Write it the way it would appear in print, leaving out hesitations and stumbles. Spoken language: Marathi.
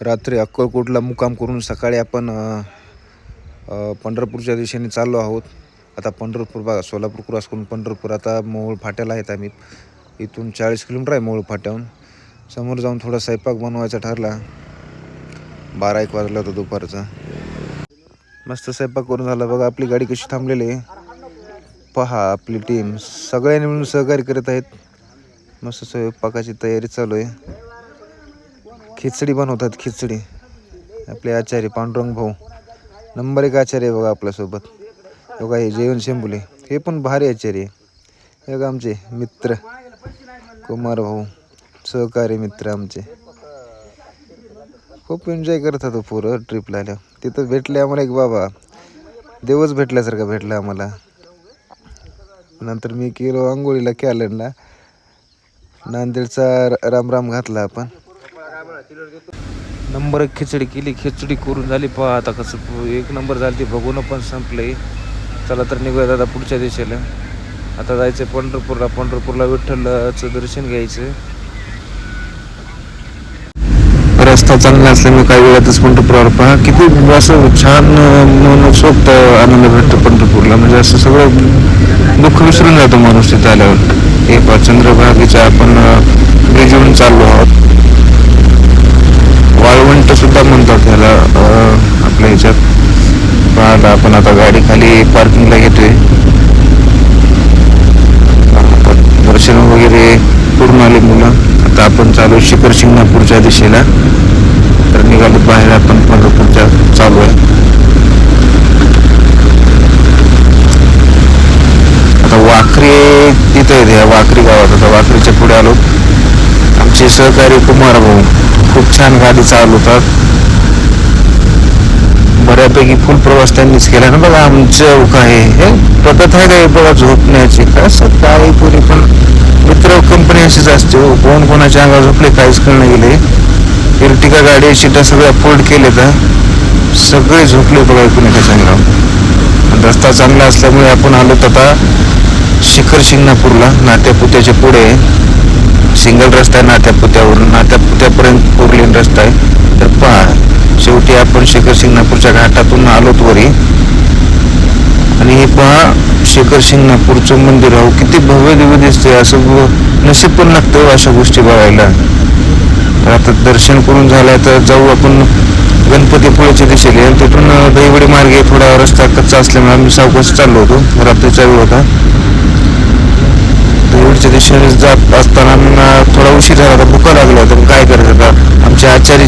रात्री अक्कलकोटला मुक्काम करून सकाळी आपण पंढरपूरच्या दिशेने चाललो आहोत. आता पंढरपूर बघा, सोलापूर क्रॉस करून पंढरपूर. आता मोहोळ फाट्याला आहेत आम्ही. इथून 40 किलोमीटर आहे मोहोळ फाट्याहून. समोर जाऊन थोडा स्वयंपाक बनवायचा ठरला. 12-1 वाजला होता दुपारचा. मस्त स्वयंपाक करून झाला बघा. आपली गाडी कशी थांबलेली आहे पहा. आपली टीम सगळ्यांनी मिळून सहकार्य करत आहेत. मस्त स्वयंपाकाची तयारी चालू आहे. खिचडी बनवतात, खिचडी. आपले आचार्य पांडुरंग भाऊ नंबर 1 आचार्य बघा आपल्यासोबत. बघा हे जेवण शेंबुले, हे पण भारी आचार्य. हे बघा आमचे मित्र कुमार भाऊ, सहकारी मित्र आमचे. खूप एन्जॉय करत होतो पोरं ट्रिपला आल्या. तिथं भेटले आम्हाला एक बाबा, देवच भेटल्यासारखा भेटला आम्हाला. नंतर मी गेलो आंघोळीला कॅलनला. नांदेडचा राम घातला आपण. नंबर 1 खिचडी केली. खिचडी करून झाली पहा. आता कसं 1 नंबर झाली. ती बघून पण संपले. चला तर निघूया आता पुढच्या दिशेला. आता जायचं पंढरपूरला. पंढरपूरला विठ्ठलाचं दर्शन घ्यायचं. रस्ता चांगला असल्यामुळे काही वेळातच पंढरपूरवर पहा किती असं छान मनसोक्त आनंद भेटतो पंढरपूरला. म्हणजे असं सगळं दुःख विसरून जातो माणूस तिथं आल्यावर. हे चंद्रभागेच्या आपण ब्रिजवरून चाललो आहोत. वाळवंट सुद्धा म्हणतात ह्याला आपल्या ह्याच्यात. पाहता आपण आता गाडी खाली पार्किंगला घेतोय. दर्शन वगैरे पूर्ण आले मुलं. आता आपण चालू शिखर शिंगणापूरच्या दिशेला. तर निघालो बाहेर आपण पंढरपूरच्या चालू आहे. आता वाखरी तिथे आहे, वाखरी गावात. आता वाखरीच्या पुढे आलो. आमचे सहकारी कुमार भाऊ खूप छान गाडी चालवतात. बऱ्यापैकी फुल प्रवास त्यांनीच केला ना बघा. आमचं काय हे पद्धत आहे काय बघा झोपण्याची. कसं काही पुरी पण मित्र कंपनी अशीच असते. कोण कोणाच्या अंगावर झोपले काहीच कळणं गेले. इर्टिका गाडी सीटा सगळ्या फोल्ड केले तर सगळे झोपले बघा कुणाच्या अंगावर. रस्ता चांगला असल्यामुळे आपण आलो आता शिखर शिंगणापूरला. नात्यापुत्याच्या पुढे सिंगल रस्ता आहे. नात्यापुत्यावरून नात्यापुत्यापर्यंत 4 लेन रस्ता आहे. तर पहा शेवटी आपण शिखर शिंगणापूरच्या घाटातून आलोत वरी. आणि हे पहा शिखर शिंगणापूरचं मंदिर आहे. किती भव्य दिव्य दिसते. असं नशीब पण लागतं अशा गोष्टी बघायला. तर आता दर्शन करून झालं तर जाऊ आपण गणपतीपुळेच्या दिशेने. तिथून दहीवडी मार्गे थोडा रस्ता कच्चा असल्यामुळे आम्ही सावकाश चाललो होतो. रात्रीचा वेळ होता. दहीवडीच्या दिशेने जात असताना थोडा उशीर झाला. भुका लागला होता. काय करायचं आता. आमचे आचार्य